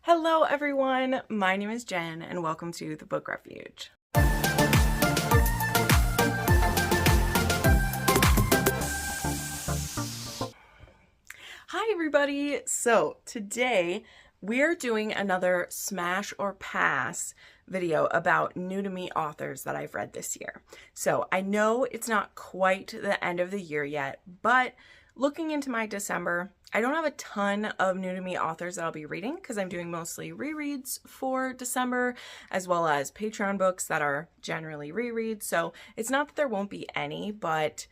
Hello everyone, my name is Jen and welcome to the Book Refuge. Hi everybody! So today we're doing another smash or pass video about new to me authors that I've read this year. So I know it's not quite the end of the year yet, but looking into my December, I don't have a ton of new to me authors that I'll be reading because I'm doing mostly rereads for December, as well as Patreon books that are generally rereads. So it's not that there won't be any, but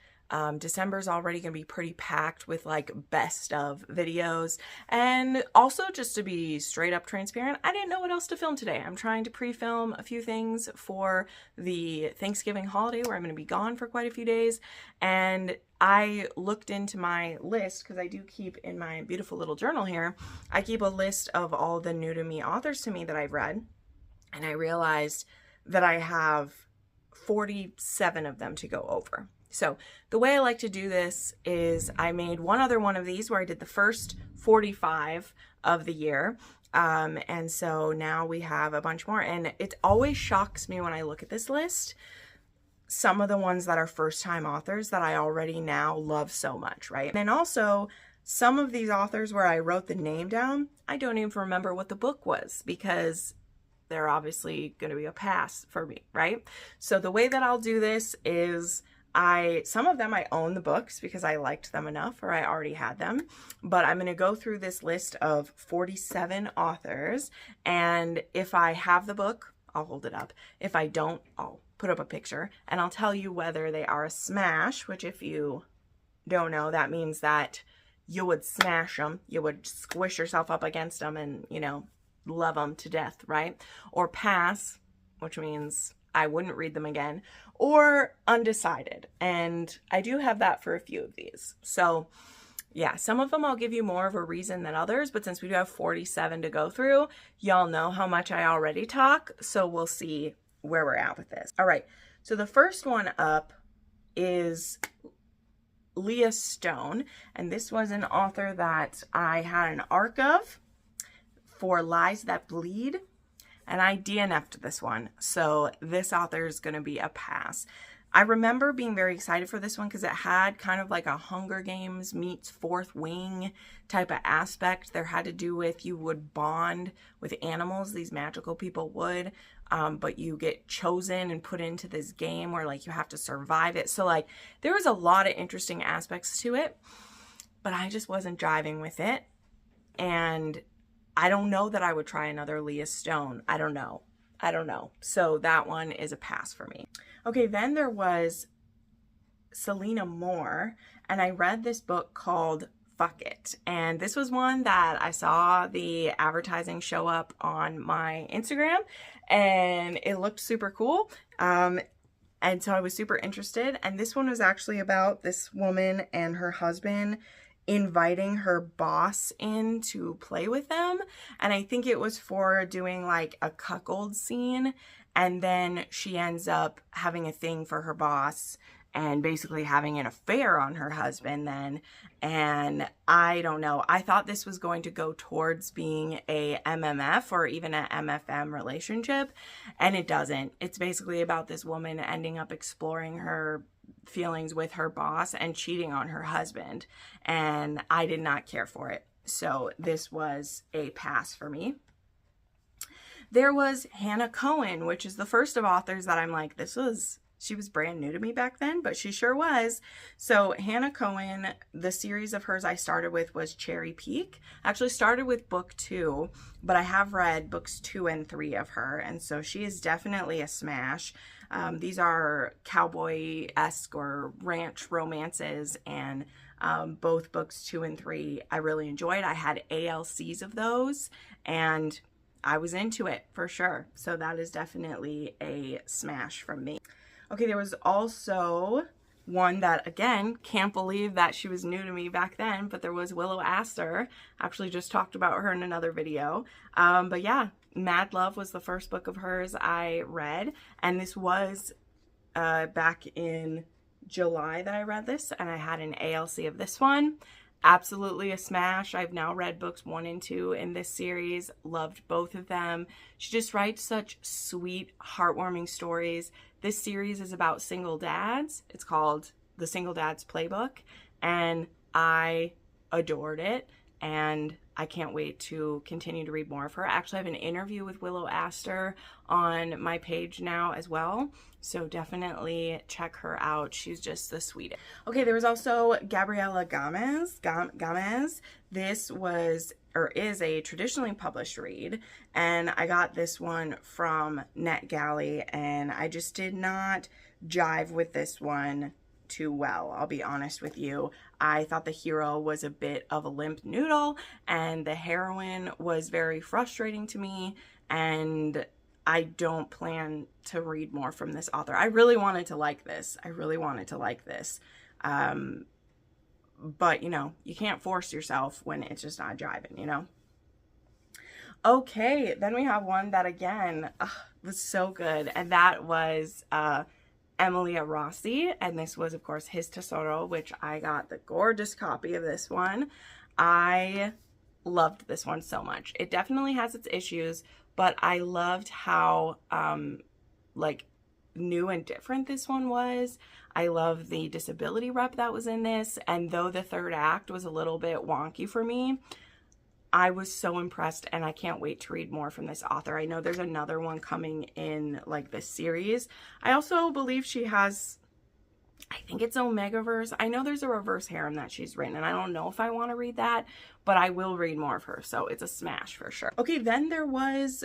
December is already going to be pretty packed with like best of videos. And also, just to be straight up transparent, I didn't know what else to film today. I'm trying to pre-film a few things for the Thanksgiving holiday where I'm going to be gone for quite a few days. And I looked into my list because I do keep in my beautiful little journal here, I keep a list of all the new to me authors to me that I've read. And I realized that I have 47 of them to go over. So the way I like to do this is I made one other one of these where I did the first 45 of the year. And so now we have a bunch more. And it always shocks me when I look at this list, some of the ones that are first time authors that I already now love so much, right? And also some of these authors where I wrote the name down, I don't even remember what the book was because they're obviously going to be a pass for me, right? So the way that I'll do this is some of them I own the books because I liked them enough or I already had them, but I'm going to go through this list of 47 authors, and if I have the book, I'll hold it up. If I don't, I'll put up a picture and I'll tell you whether they are a smash, which if you don't know, that means that you would smash them, you would squish yourself up against them and, you know, love them to death, right? Or pass, which means I wouldn't read them again, or undecided. And I do have that for a few of these. So yeah, some of them I'll give you more of a reason than others, but since we do have 47 to go through, y'all know how much I already talk, so we'll see where we're at with this. All right, so the first one up is Leah Stone, and this was an author that I had an arc of for Lies That Bleed. And I DNF'd this one, so this author is going to be a pass. I remember being very excited for this one because it had kind of like a Hunger Games meets Fourth Wing type of aspect. There had to do with you would bond with animals, these magical people would, but you get chosen and put into this game where like you have to survive it. So like there was a lot of interesting aspects to it, but I just wasn't driving with it. And I don't know that I would try another Leah Stone. I don't know. So that one is a pass for me. Okay, then there was Selena Moore, and I read this book called Fuck It. And this was one that I saw the advertising show up on my Instagram, and it looked super cool. And so I was super interested. And this one was actually about this woman and her husband inviting her boss in to play with them, and I think it was for doing like a cuckold scene, and then she ends up having a thing for her boss and basically having an affair on her husband then. And I don't know, I thought this was going to go towards being a MMF or even an MFM relationship, and it doesn't. It's basically about this woman ending up exploring her feelings with her boss and cheating on her husband, and I did not care for it. So this was a pass for me. There was Hannah Cohen, which is the first of authors that I'm like, she was brand new to me back then, but she sure was. So Hannah Cohen, the series of hers I started with was Cherry Peak. I actually started with book 2, but I have read books 2 and 3 of her, and so she is definitely a smash. These are cowboy-esque or ranch romances, and both books 2 and 3 I really enjoyed. I had ALCs of those, and I was into it for sure. So that is definitely a smash from me. Okay, there was also one that, again, can't believe that she was new to me back then, but there was Willow Astor. Actually just talked about her in another video. But yeah, Mad Love was the first book of hers I read, and this was back in July that I read this, and I had an ALC of this one, absolutely a smash. I've now read books 1 and 2 in this series. Loved both of them. She just writes such sweet, heartwarming stories. This series is about single dads. It's called The Single Dad's Playbook, and I adored it, and I can't wait to continue to read more of her. I actually have an interview with Willow Astor on my page now as well, so definitely check her out. She's just the sweetest. Okay, there was also Gabriela Gomez. This was, or is, a traditionally published read, and I got this one from NetGalley, and I just did not jive with this one too well, I'll be honest with you. I thought the hero was a bit of a limp noodle, and the heroine was very frustrating to me, and I don't plan to read more from this author. I really wanted to like this. But, you know, you can't force yourself when it's just not jiving, you know? Okay, then we have one that, again, was so good, and that was Emilia Rossi, and this was, of course, His Tesoro, which I got the gorgeous copy of this one. I loved this one so much. It definitely has its issues, but I loved how, like, new and different this one was. I love the disability rep that was in this, and though the third act was a little bit wonky for me, I was so impressed, and I can't wait to read more from this author. I know there's another one coming in, like, this series. I also believe she has, I think it's Omegaverse. I know there's a reverse harem that she's written, and I don't know if I want to read that, but I will read more of her, so it's a smash for sure. Okay, then there was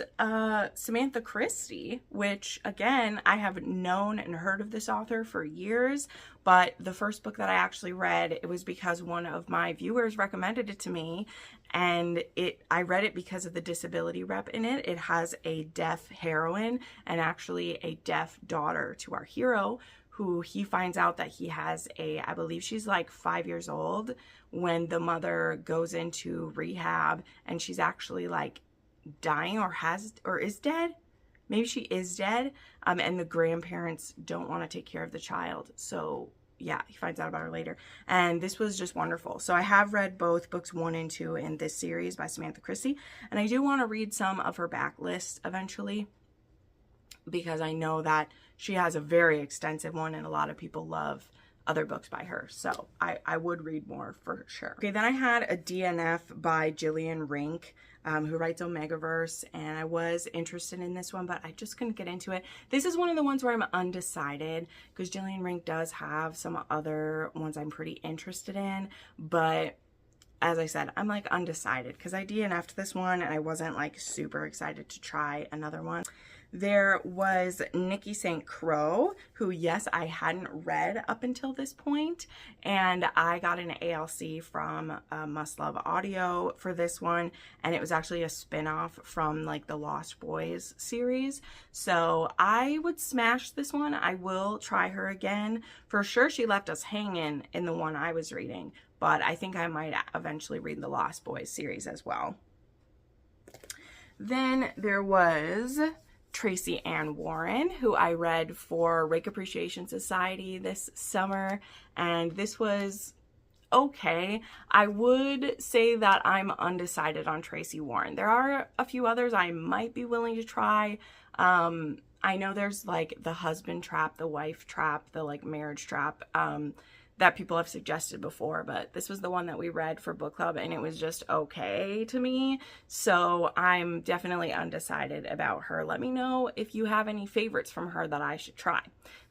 Samantha Christie, which, again, I have known and heard of this author for years, but the first book that I actually read, it was because one of my viewers recommended it to me, and I read it because of the disability rep in it. It has a deaf heroine and actually a deaf daughter to our hero, who he finds out that he has I believe she's like 5 years old when the mother goes into rehab, and she's actually like dying or is dead. Maybe she is dead, and the grandparents don't want to take care of the child. So yeah, he finds out about her later. And this was just wonderful. So I have read both books 1 and 2 in this series by Samantha Christie, and I do want to read some of her backlist eventually, because I know that she has a very extensive one, and a lot of people love other books by her. So I would read more for sure. Okay, then I had a DNF by Jillian Rink, who writes Omegaverse, and I was interested in this one, but I just couldn't get into it. This is one of the ones where I'm undecided, because Jillian Rink does have some other ones I'm pretty interested in, but as I said, I'm like undecided, because I DNF'd this one, and I wasn't like super excited to try another one. There was Nikki St. Crow, who, yes, I hadn't read up until this point, and I got an ALC from Must Love Audio for this one, and it was actually a spin-off from like the Lost Boys series, so I would smash this one. I will try her again. For sure, she left us hanging in the one I was reading, but I think I might eventually read the Lost Boys series as well. Then there was Tracy Ann Warren, who I read for Rake Appreciation Society this summer, and this was okay. I would say that I'm undecided on Tracy Warren. There are a few others I might be willing to try. I know there's like the husband trap, the wife trap, the like marriage trap, that people have suggested before, but this was the one that we read for book club, and it was just okay to me. So I'm definitely undecided about her. Let me know if you have any favorites from her that I should try.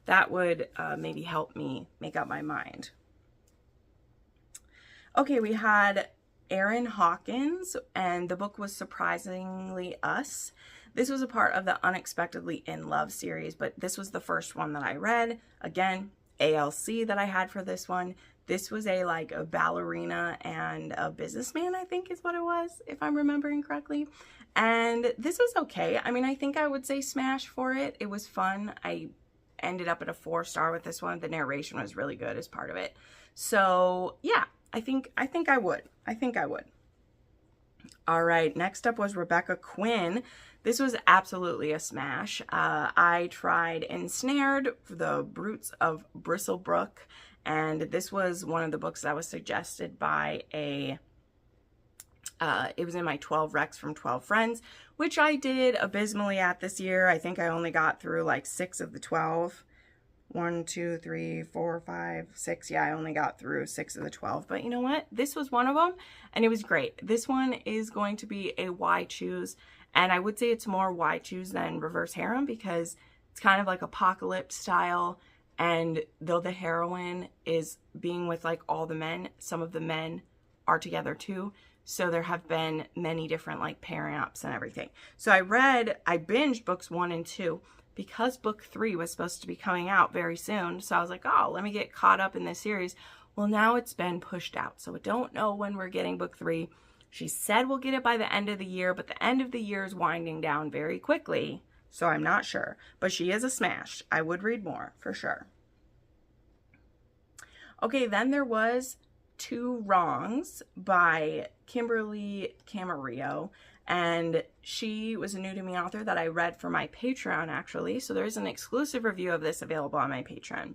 That would maybe help me make up my mind. Okay, we had Erin Hawkins, and the book was Surprisingly Us. This was a part of the Unexpectedly in Love series, but this was the first one that I read. Again, ALC that I had for this one. This was like a ballerina and a businessman, I think is what it was, if I'm remembering correctly. And this was okay. I mean, I think I would say smash for it. It was fun. I ended up at a 4-star with this one. The narration was really good as part of it. So yeah, I think I would. All right, next up was Rebecca Quinn. This was absolutely a smash. I tried Ensnared, The Brutes of Bristlebrook, And this was one of the books that was suggested by it was in my 12 Recs from 12 Friends, which I did abysmally at this year. I think I only got through like 6 of the 12. 1, 2, 3, 4, 5, 6. Yeah, I only got through 6 of the 12. But you know what? This was one of them, and it was great. This one is going to be a why choose, and I would say it's more why choose than reverse harem because it's kind of like apocalypse style. And though the heroine is being with like all the men, some of the men are together too. So there have been many different like pairing ups and everything. So I binged books 1 and 2 because book 3 was supposed to be coming out very soon. So I was like, oh, let me get caught up in this series. Well, now it's been pushed out. So I don't know when we're getting book 3. She said we'll get it by the end of the year, but the end of the year is winding down very quickly. So I'm not sure. But she is a smash. I would read more for sure. Okay, then there was Two Wrongs by Kimberly Camarillo, and she was a new to me author that I read for my Patreon actually, so there's an exclusive review of this available on my Patreon.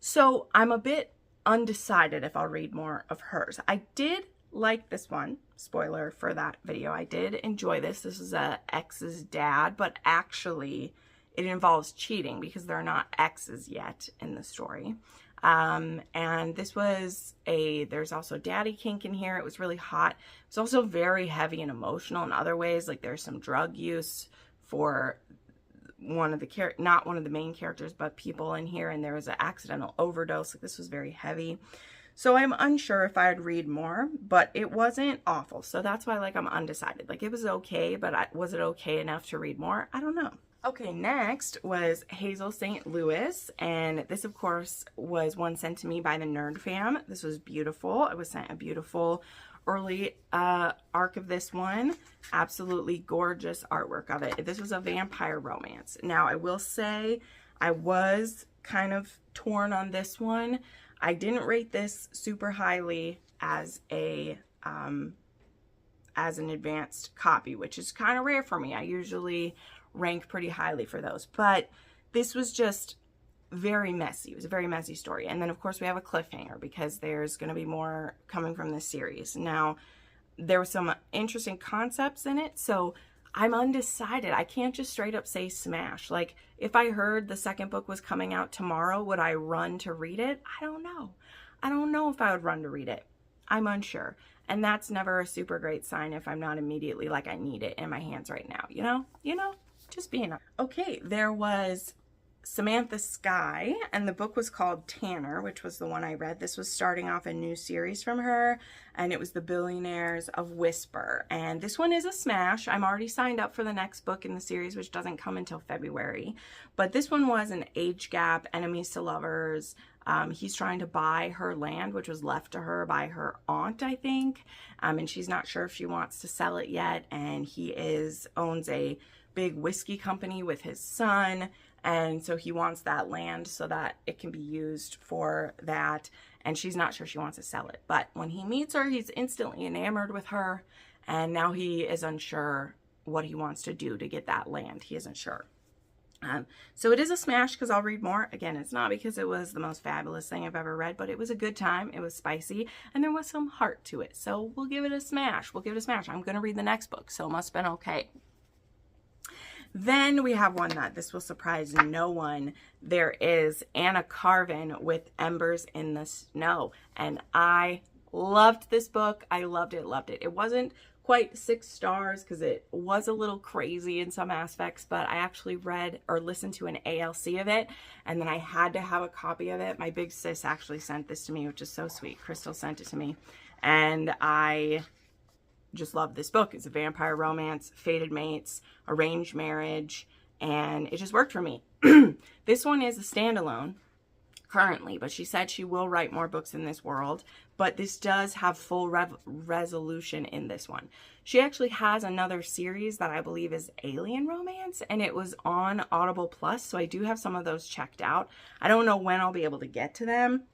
So I'm a bit undecided if I'll read more of hers. I did like this one, spoiler for that video, I did enjoy this. This is a ex's dad, but actually it involves cheating because they're not exes yet in the story. And this was there's also daddy kink in here. It was really hot. It's also very heavy and emotional in other ways. Like there's some drug use for not one of the main characters, but people in here. And there was an accidental overdose. Like this was very heavy. So I'm unsure if I'd read more, but it wasn't awful. So that's why like I'm undecided. Like it was okay, but was it okay enough to read more? I don't know. Okay, next was Hazel St. Louis, and this, of course, was one sent to me by the Nerd Fam. This was beautiful. I was sent a beautiful early arc of this one. Absolutely gorgeous artwork of it. This was a vampire romance. Now, I will say I was kind of torn on this one. I didn't rate this super highly as an advanced copy, which is kind of rare for me. I usually rank pretty highly for those, but this was just very messy. It was a very messy story. And then of course we have a cliffhanger because there's going to be more coming from this series. Now there were some interesting concepts in it, so I'm undecided. I can't just straight up say smash. Like if I heard the second book was coming out tomorrow, would I run to read it? I don't know. I don't know if I would run to read it. I'm unsure. And that's never a super great sign if I'm not immediately like I need it in my hands right now, you know, just being okay. There was Samantha Sky, and the book was called Tanner, which was the one I read. This was starting off a new series from her, and it was The Billionaires of Whisper. And this one is a smash. I'm already signed up for the next book in the series, which doesn't come until February. But this one was an age gap, enemies to lovers. He's trying to buy her land, which was left to her by her aunt, I think. And she's not sure if she wants to sell it yet. And he owns a big whiskey company with his son, and so he wants that land so that it can be used for that, and she's not sure she wants to sell it. But when he meets her, he's instantly enamored with her, and now he is unsure what he wants to do to get that land. He isn't sure. So it is a smash because I'll read more. Again, it's not because it was the most fabulous thing I've ever read, but it was a good time. It was spicy, and there was some heart to it. So we'll give it a smash. We'll give it a smash. I'm going to read the next book, so it must have been okay. Then we have one that this will surprise no one. There is Anna Carvin with Embers in the Snow. And I loved this book. I loved it, loved it. It wasn't quite 6 stars because it was a little crazy in some aspects, but I actually read or listened to an ALC of it, and then I had to have a copy of it. My big sis actually sent this to me, which is so sweet. Crystal sent it to me, and I just love this book. It's a vampire romance, fated mates, arranged marriage, and it just worked for me. This one is a standalone currently, but she said she will write more books in this world, but this does have full resolution in this one. She actually has another series that I believe is alien romance, and it was on Audible Plus, so I do have some of those checked out. I don't know when I'll be able to get to them,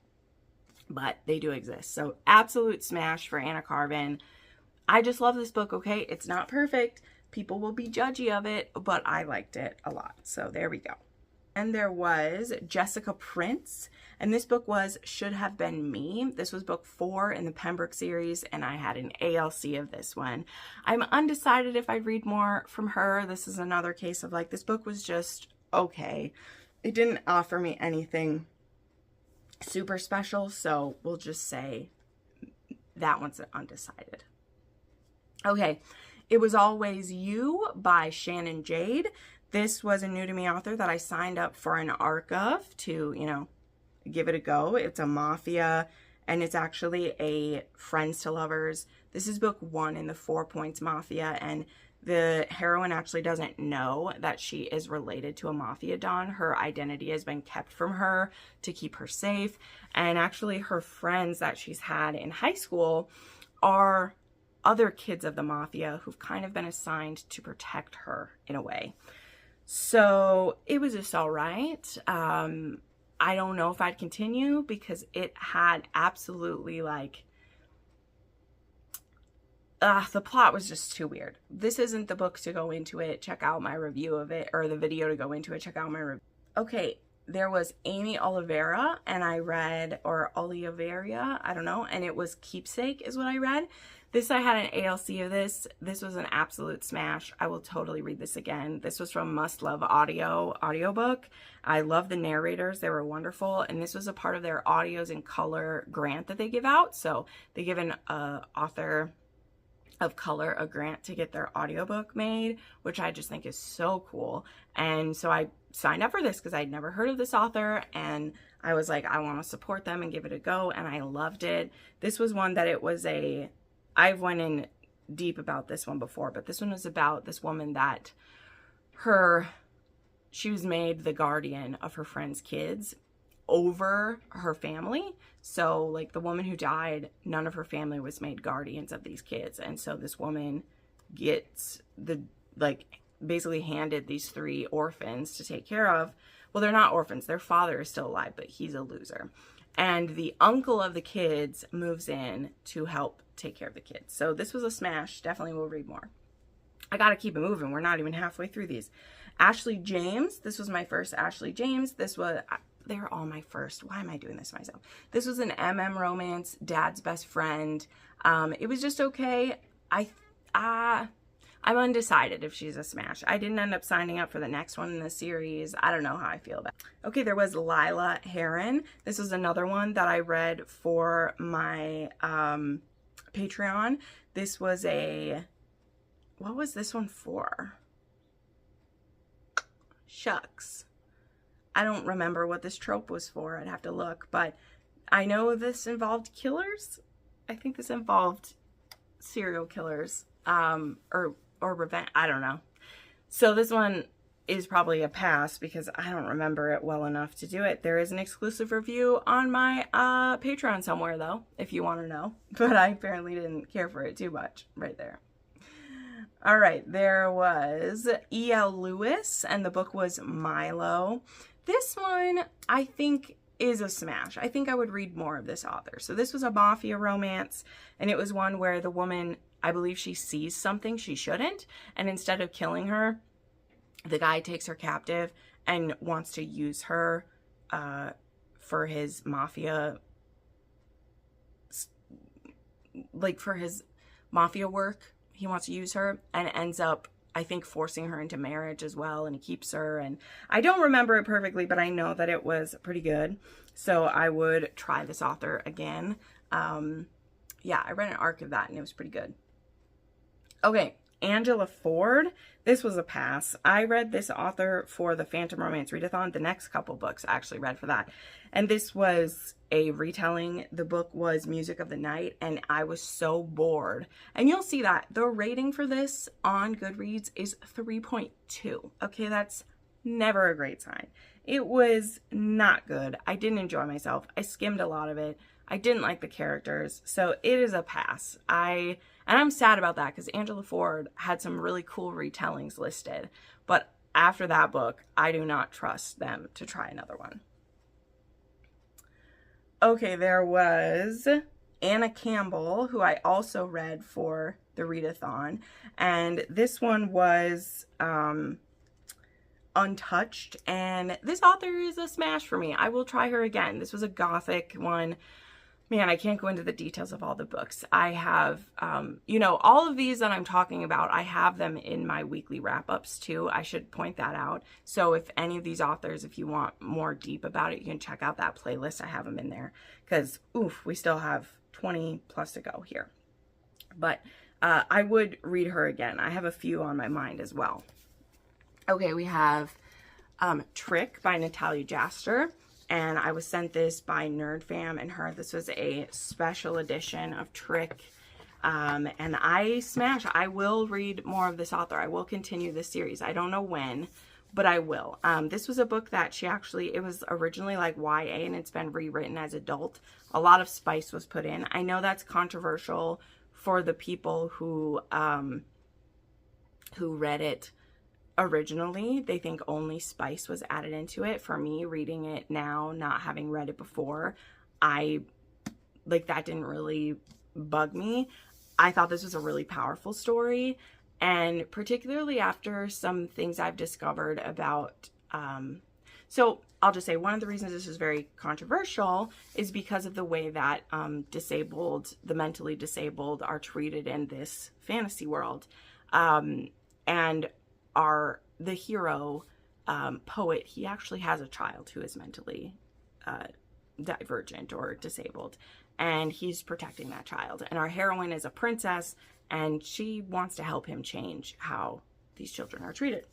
but they do exist. So absolute smash for Anna Carvin. I just love this book, okay? It's not perfect. People will be judgy of it, but I liked it a lot. So there we go. And there was Jessica Prince, and this book was Should Have Been Me. This was book 4 in the Pembroke series, and I had an ALC of this one. I'm undecided if I'd read more from her. This is another case of like, this book was just okay. It didn't offer me anything super special, so we'll just say that one's undecided. Okay, It Was Always You by Shannon Jade. This was a new to me author that I signed up for an arc of to, you know, give it a go. It's a mafia, and it's actually a friends to lovers. This is book 1 in the 4 Points Mafia, and the heroine actually doesn't know that she is related to a mafia don. Her identity has been kept from her to keep her safe, and actually her friends that she's had in high school are other kids of the mafia who've kind of been assigned to protect her in a way. So it was just all right. I don't know if I'd continue because it had absolutely like, the plot was just too weird. This isn't the book to go into it. Check out my review of it, or the video to go into it. Check out my review. Okay, there was Amy Oliveira, and I read, or Oliveira, I don't know, and it was Keepsake is what I read. This, I had an ALC of this. This was an absolute smash. I will totally read this again. This was from Must Love audiobook. I love the narrators. They were wonderful. And this was a part of their audios in color grant that they give out. So they give an author of color a grant to get their audiobook made, which I just think is so cool. And so I signed up for this because I'd never heard of this author, and I was like, I want to support them and give it a go, and I loved it. This was one that it was I've went in deep about this one before, but this one was about this woman that she was made the guardian of her friend's kids over her family. So like the woman who died, none of her family was made guardians of these kids. And so this woman gets basically handed these 3 orphans to take care of. Well, they're not orphans. Their father is still alive, but he's a loser. And the uncle of the kids moves in to help take care of the kids. So this was a smash. Definitely will read more. I got to keep it moving. We're not even halfway through these. Ashley James. This was my first Ashley James. They're all my first. Why am I doing this to myself? This was an MM romance, Dad's Best Friend. It was just okay. I'm undecided if she's a smash. I didn't end up signing up for the next one in the series. I don't know how I feel about it. Okay, there was Lila Heron. This was another one that I read for my Patreon. This was what was this one for? Shucks. I don't remember what this trope was for. I'd have to look, but I know this involved killers. I think this involved serial killers, or revenge. I don't know. So this one is probably a pass because I don't remember it well enough to do it. There is an exclusive review on my Patreon somewhere though, if you want to know, but I apparently didn't care for it too much right there. All right, there was E.L. Lewis, and the book was Milo. This one, I think, is a smash. I think I would read more of this author. So this was a mafia romance, and it was one where the woman, I believe she sees something she shouldn't, and instead of killing her, the guy takes her captive and wants to use her for his mafia, for his mafia work. He wants to use her, and ends up, I think, forcing her into marriage as well, and he keeps her. And I don't remember it perfectly, but I know that it was pretty good. So I would try this author again. Yeah, I read an arc of that, and it was pretty good. Okay, Angela Ford. This was a pass. I read this author for the Phantom Romance Readathon. The next couple books I actually read for that. And this was a retelling. The book was Music of the Night, and I was so bored. And you'll see that the rating for this on Goodreads is 3.2. Okay, that's never a great sign. It was not good. I didn't enjoy myself. I skimmed a lot of it. I didn't like the characters, so it is a pass. And I'm sad about that because Angela Ford had some really cool retellings listed, but after that book, I do not trust them to try another one. Okay, there was Anna Campbell, who I also read for the readathon, and this one was untouched, and this author is a smash for me. I will try her again. This was a gothic one. Man, I can't go into the details of all the books. I have, all of these that I'm talking about, I have them in my weekly wrap-ups too. I should point that out. So if any of these authors, if you want more deep about it, you can check out that playlist. I have them in there because, we still have 20 plus to go here. But I would read her again. I have a few on my mind as well. Okay, we have Trick by Natalia Jaster. And I was sent this by NerdFam and her. This was a special edition of Trick. And I will read more of this author. I will continue this series. I don't know when, but I will. This was a book that it was originally like YA and it's been rewritten as adult. A lot of spice was put in. I know that's controversial for the people who read it originally. They think only spice was added into it. For me, reading it now, not having read it before, that didn't really bug me. I thought this was a really powerful story, and particularly after some things I've discovered about so I'll just say one of the reasons this is very controversial is because of the way that the mentally disabled are treated in this fantasy world. And the hero poet, he actually has a child who is mentally divergent or disabled, and he's protecting that child. And our heroine is a princess, and she wants to help him change how these children are treated.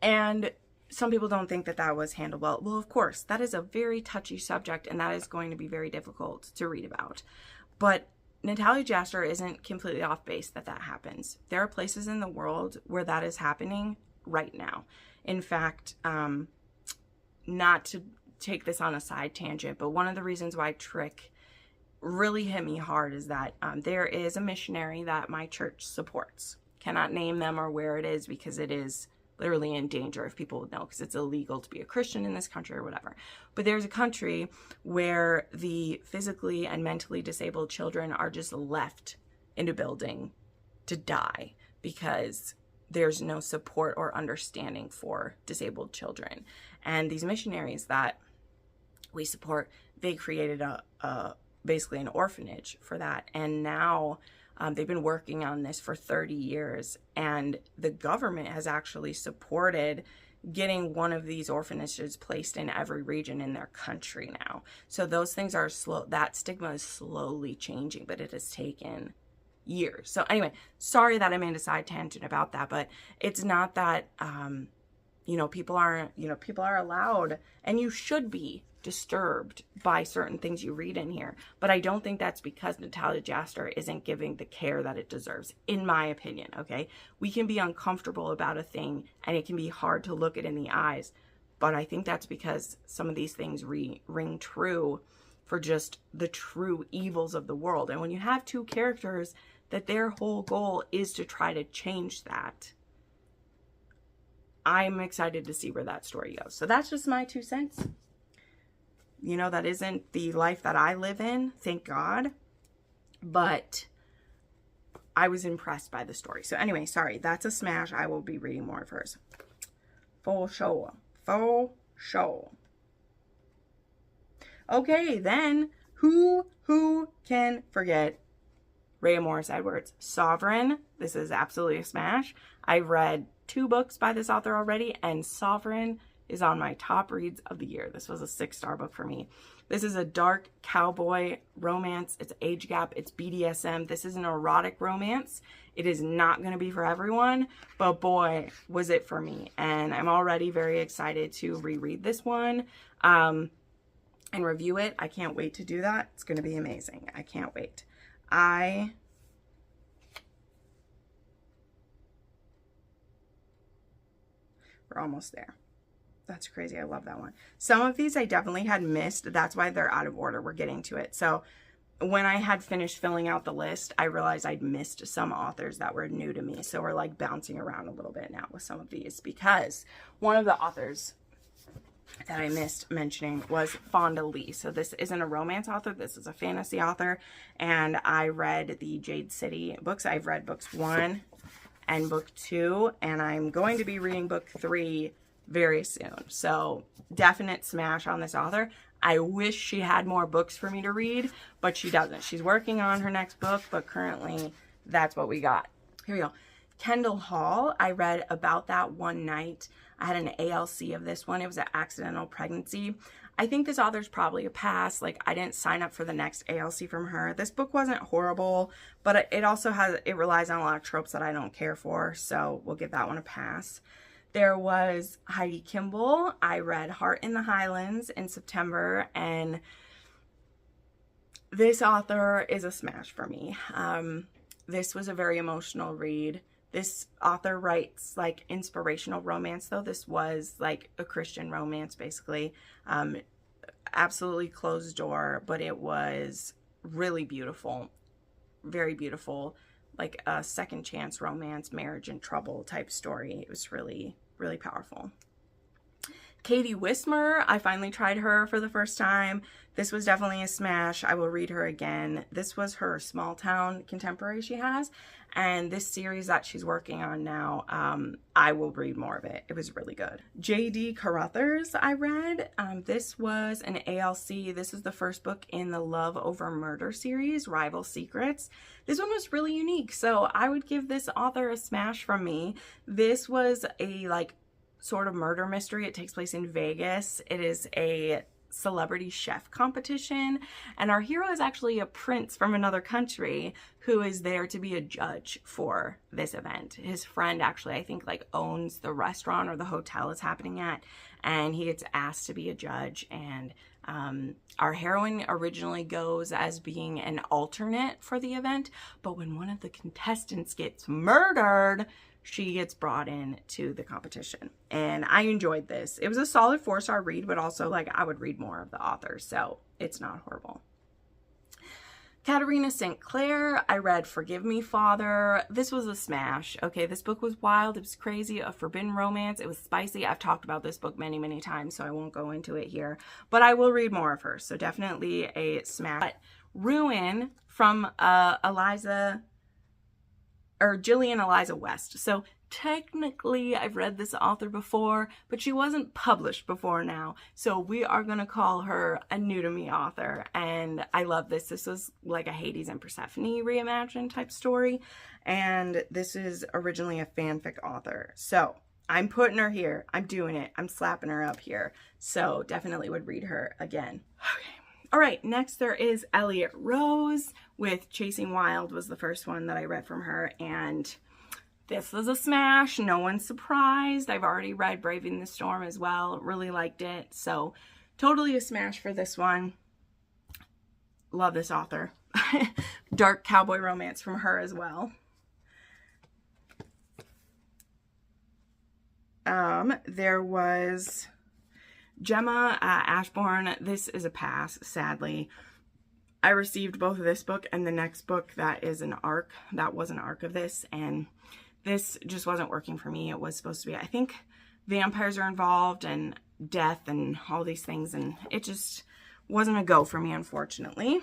And some people don't think that that was handled well. Well, of course, that is a very touchy subject, and that is going to be very difficult to read about. But Natalia Jaster isn't completely off base that happens. There are places in the world where that is happening right now. In fact, not to take this on a side tangent, but one of the reasons why Trick really hit me hard is that there is a missionary that my church supports. Cannot name them or where it is because it is literally in danger, if people would know, because it's illegal to be a Christian in this country or whatever. But there's a country where the physically and mentally disabled children are just left in a building to die because there's no support or understanding for disabled children. And these missionaries that we support, they created basically an orphanage for that. And now they've been working on this for 30 years, and the government has actually supported getting one of these orphanages placed in every region in their country now. So those things are slow. That stigma is slowly changing, but it has taken years. So anyway, sorry that I made a side tangent about that, but it's not that, people are allowed, and you should be disturbed by certain things you read in here. But I don't think that's because Natalia Jaster isn't giving the care that it deserves, in my opinion, okay? We can be uncomfortable about a thing, and it can be hard to look it in the eyes. But I think that's because some of these things ring true for just the true evils of the world. And when you have two characters that their whole goal is to try to change that, I'm excited to see where that story goes. So that's just my 2 cents. That isn't the life that I live in, thank God. But I was impressed by the story. So anyway, sorry, that's a smash. I will be reading more of hers. For sure. For sure. Okay, then, who can forget Rhea Morris Edwards? Sovereign. This is absolutely a smash. I've read 2 books by this author already, and Sovereign is on my top reads of the year. This was a 6-star book for me. This is a dark cowboy romance. It's age gap. It's BDSM. This is an erotic romance. It is not going to be for everyone, but boy, was it for me. And I'm already very excited to reread this one and review it. I can't wait to do that. It's going to be amazing. I can't wait. We're almost there. That's crazy. I love that one. Some of these I definitely had missed. That's why they're out of order. We're getting to it. So when I had finished filling out the list, I realized I'd missed some authors that were new to me. So we're like bouncing around a little bit now with some of these, because one of the authors that I missed mentioning was Fonda Lee. So this isn't a romance author. This is a fantasy author. And I read the Jade City books. I've read books 1, and book 2, and I'm going to be reading book 3 very soon. So definite smash on this author. I wish she had more books for me to read, but she doesn't. She's working on her next book, but currently that's what we got. Here we go. Kendall Hall. I read About That One Night. I had an ALC of this one. It was an accidental pregnancy. I think this author's probably a pass. Like, I didn't sign up for the next ALC from her. This book wasn't horrible, but it also relies on a lot of tropes that I don't care for, so we'll give that one a pass. There was Heidi Kimball. I read Heart in the Highlands in September, and this author is a smash for me. This was a very emotional read. This author writes like inspirational romance, though. This was like a Christian romance, basically. Absolutely closed door, but it was really beautiful. Very beautiful. Like a second chance romance, marriage in trouble type story. It was really, really powerful. Katie Wismer, I finally tried her for the first time. This was definitely a smash. I will read her again. This was her small town contemporary she has, and this series that she's working on now, I will read more of it. It was really good. J.D. Carruthers I read. This was an ALC. This is the first book in the Love Over Murder series, Rival Secrets. This one was really unique, so I would give this author a smash from me. This was a like sort of murder mystery. It takes place in Vegas. It is a celebrity chef competition, and our hero is actually a prince from another country who is there to be a judge for this event. His friend actually, I think, like owns the restaurant or the hotel it's happening at, and he gets asked to be a judge. And our heroine originally goes as being an alternate for the event, but when one of the contestants gets murdered, she gets brought in to the competition. And I enjoyed this. It was a solid 4-star read, but also like I would read more of the author, so it's not horrible. Katarina St. Clair, I read Forgive Me, Father. This was a smash. Okay, this book was wild. It was crazy. A forbidden romance. It was spicy. I've talked about this book many, many times, so I won't go into it here, but I will read more of her, so definitely a smash. But Ruin from Gillian Eliza West. So technically I've read this author before, but she wasn't published before now. So we are going to call her a new to me author. And I love this. This was like a Hades and Persephone reimagined type story. And this is originally a fanfic author. So I'm putting her here. I'm doing it. I'm slapping her up here. So definitely would read her again. Okay. All right, next there is Elliot Rose with Chasing Wild was the first one that I read from her, and this was a smash. No one's surprised. I've already read Braving the Storm as well. Really liked it, so totally a smash for this one. Love this author. Dark cowboy romance from her as well. There was Gemma Ashbourne. This is a pass, sadly. I received both of this book and the next book that is an arc. That was an arc of this, and this just wasn't working for me. It was supposed to be, I think, vampires are involved and death and all these things, and it just wasn't a go for me, unfortunately.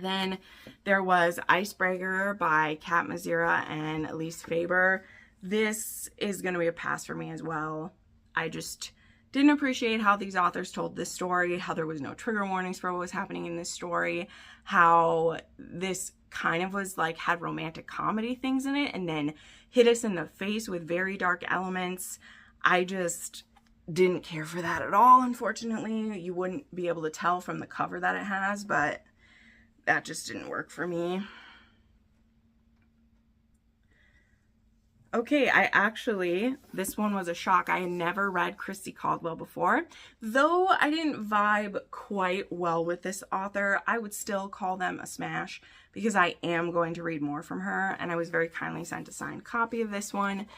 Then there was Icebreaker by Kat Mazira and Elise Faber. This is going to be a pass for me as well. I just didn't appreciate how these authors told this story, how there was no trigger warnings for what was happening in this story, how this kind of was like had romantic comedy things in it and then hit us in the face with very dark elements. I just didn't care for that at all, unfortunately. You wouldn't be able to tell from the cover that it has, but that just didn't work for me. Okay, this one was a shock. I had never read Christy Caldwell before. Though I didn't vibe quite well with this author, I would still call them a smash because I am going to read more from her, and I was very kindly sent a signed copy of this one.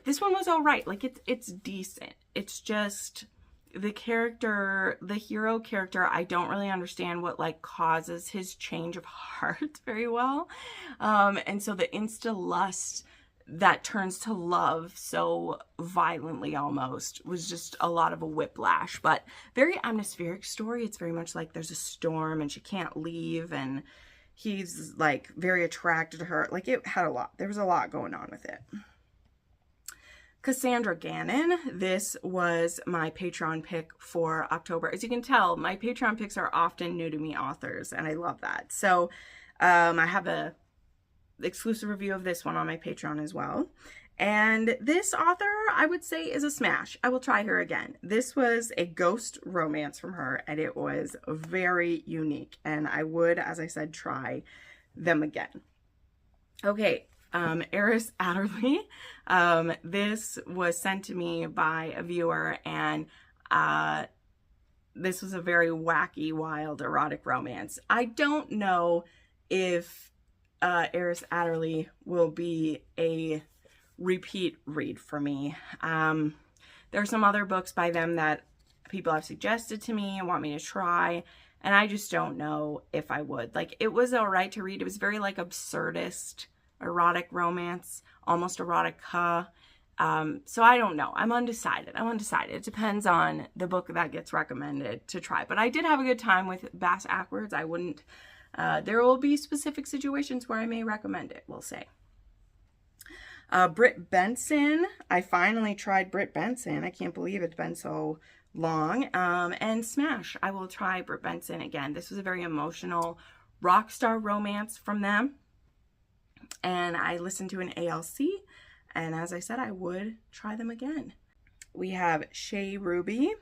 This one was all right. Like, it's decent. It's just the hero character, I don't really understand what like causes his change of heart very well. And so the insta lust that turns to love so violently almost was just a lot of a whiplash, but very atmospheric story. It's very much like there's a storm and she can't leave, and he's like very attracted to her. Like it had a lot. There was a lot going on with it. Cassandra Gannon. This was my Patreon pick for October. As you can tell, my Patreon picks are often new to me authors, and I love that. So I have a exclusive review of this one on my Patreon as well. And this author, I would say, is a smash. I will try her again. This was a ghost romance from her, and it was very unique. And I would, as I said, try them again. Okay, Eris Adderley. This was sent to me by a viewer, and this was a very wacky, wild, erotic romance. I don't know if Eris Adderley will be a repeat read for me. There are some other books by them that people have suggested to me and want me to try, and I just don't know if I would. Like, it was all right to read. It was very like absurdist erotic romance, almost erotica. So I don't know. I'm undecided. It depends on the book that gets recommended to try. But I did have a good time with Bass Ackwards. I wouldn't, there will be specific situations where I may recommend it, we'll say. Britt Benson. I finally tried Britt Benson. I can't believe it's been so long. And Smash. I will try Britt Benson again. This was a very emotional rock star romance from them. And I listened to an ALC. And as I said, I would try them again. We have Shea Ruby.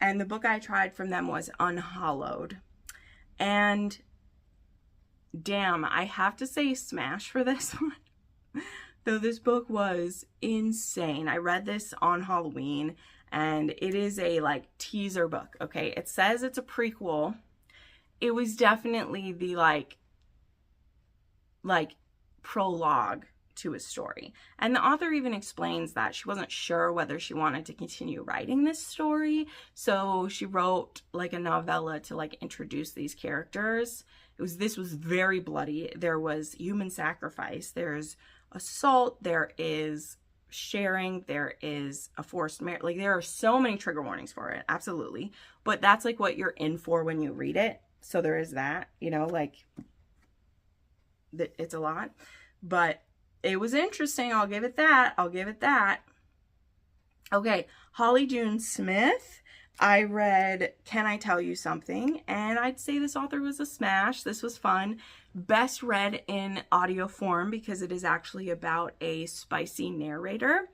And the book I tried from them was Unhollowed. And damn, I have to say smash for this one. Though this book was insane. I read this on Halloween, and it is a like teaser book, okay? It says it's a prequel. It was definitely the like prologue to a story. And the author even explains that she wasn't sure whether she wanted to continue writing this story. So she wrote like a novella to like introduce these characters. This was very bloody. There was human sacrifice. There's assault, there is sharing, there is a forced marriage. Like, there are so many trigger warnings for it, absolutely. But that's like what you're in for when you read it. So there is that, you know, like, it's a lot. But it was interesting. I'll give it that. Okay, Holly June Smith. I read Can I Tell You Something? And I'd say this author was a smash. This was fun. Best read in audio form because it is actually about a spicy narrator.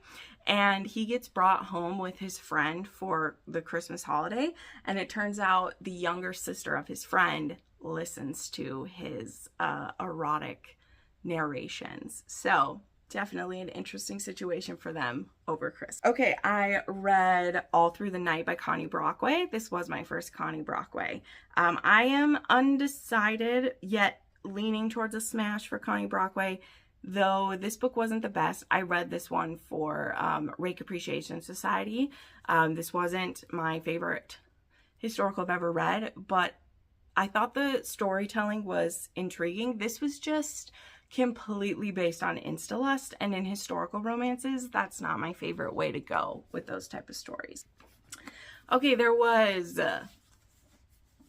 And he gets brought home with his friend for the Christmas holiday. And it turns out the younger sister of his friend listens to his erotic narrations. So definitely an interesting situation for them over Christmas. Okay, I read All Through the Night by Connie Brockway. This was my first Connie Brockway. I am undecided, yet leaning towards a smash for Connie Brockway, though this book wasn't the best. I read this one for Rake Appreciation Society. This wasn't my favorite historical I've ever read, but I thought the storytelling was intriguing. This was just completely based on insta-lust, and in historical romances, that's not my favorite way to go with those type of stories. Okay, there was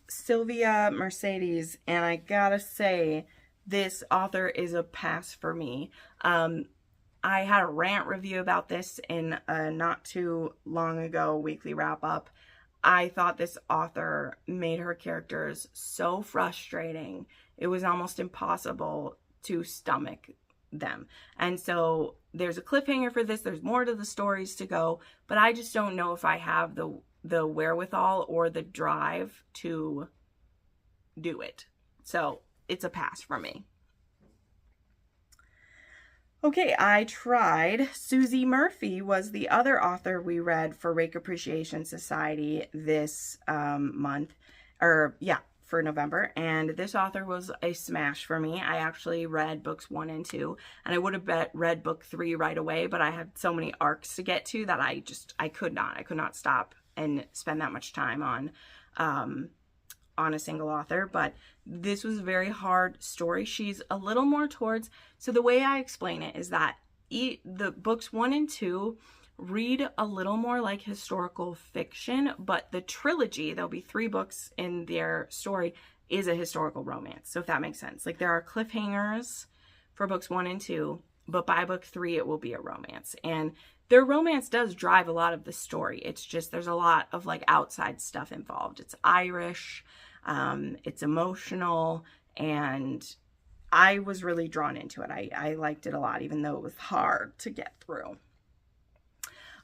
Sylvia Mercedes, and I gotta say, this author is a pass for me. I had a rant review about this in a not too long ago weekly wrap-up. I thought this author made her characters so frustrating. It was almost impossible to stomach them. And so there's a cliffhanger for this. There's more to the stories to go, but I just don't know if I have the wherewithal or the drive to do it. So it's a pass for me. Okay, I tried. Susie Murphy was the other author we read for Rake Appreciation Society this month, for November, and this author was a smash for me. I actually read books 1 and 2, and I would have read book 3 right away, but I had so many arcs to get to that I could not stop and spend that much time on a single author. But this was a very hard story. She's a little more towards, so the way I explain it is that the books 1 and 2 read a little more like historical fiction, but the trilogy, there'll be 3 books in their story, is a historical romance. So if that makes sense. Like there are cliffhangers for books 1 and 2, but by book 3, it will be a romance. And their romance does drive a lot of the story. It's just, there's a lot of like outside stuff involved. It's Irish, it's emotional, and I was really drawn into it. I liked it a lot, even though it was hard to get through.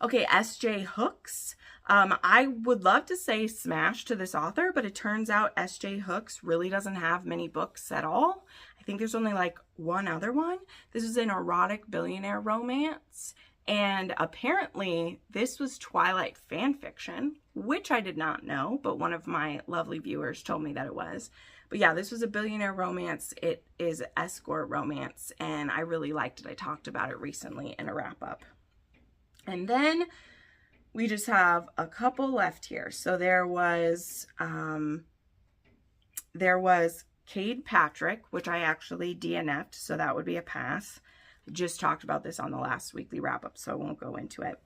Okay, S.J. Hooks. I would love to say smash to this author, but it turns out S.J. Hooks really doesn't have many books at all. I think there's only like one other one. This is an erotic billionaire romance. And apparently this was Twilight fan fiction, which I did not know, but one of my lovely viewers told me that it was. But yeah, this was a billionaire romance. It is escort romance, and I really liked it. I talked about it recently in a wrap-up. And then we just have a couple left here. So there was Cade Patrick, which I actually DNF'd, so that would be a pass. Just talked about this on the last weekly wrap-up, so I won't go into it.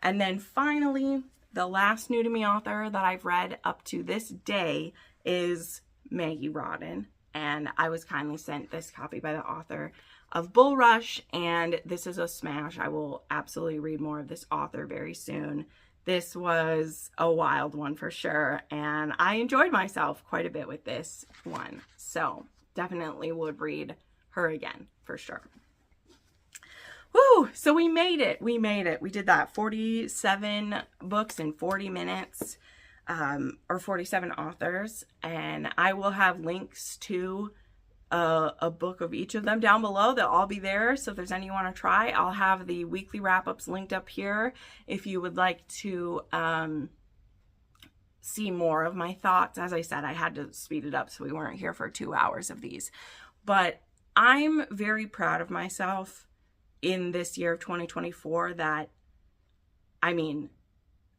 And then finally, the last new to me author that I've read up to this day is Maggie Rodden, and I was kindly sent this copy by the author of Bull Rush, and this is a smash. I will absolutely read more of this author very soon. This was a wild one for sure, and I enjoyed myself quite a bit with this one, so definitely would read her again for sure. Woo! So we made it. We made it. We did that 47 books in 40 minutes, or 47 authors, and I will have links to a book of each of them down below. They'll all be there, so if there's any you want to try, I'll have the weekly wrap-ups linked up here if you would like to see more of my thoughts. As I said, I had to speed it up so we weren't here for 2 hours of these, but I'm very proud of myself in this year of 2024 that, I mean,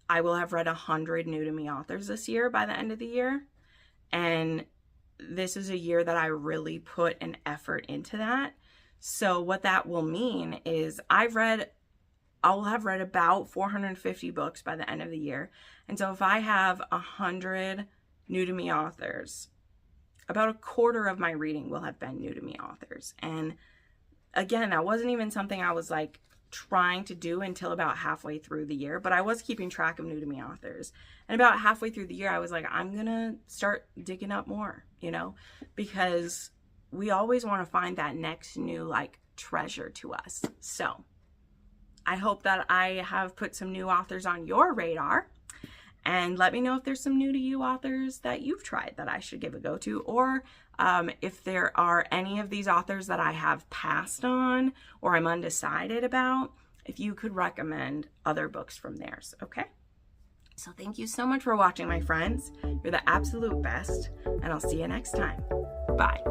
I will have read 100 new to me authors this year by the end of the year, and this is a year that I really put an effort into that. So what that will mean is I'll have read about 450 books by the end of the year. And so if I have 100 new to me authors, about a quarter of my reading will have been new to me authors. And again, that wasn't even something I was like trying to do until about halfway through the year, but I was keeping track of new to me authors. And about halfway through the year, I was like, I'm gonna start digging up more, you know, because we always want to find that next new like treasure to us. So I hope that I have put some new authors on your radar, and let me know if there's some new to you authors that you've tried that I should give a go to, or if there are any of these authors that I have passed on or I'm undecided about, if you could recommend other books from theirs, okay? So thank you so much for watching, my friends. You're the absolute best, and I'll see you next time. Bye.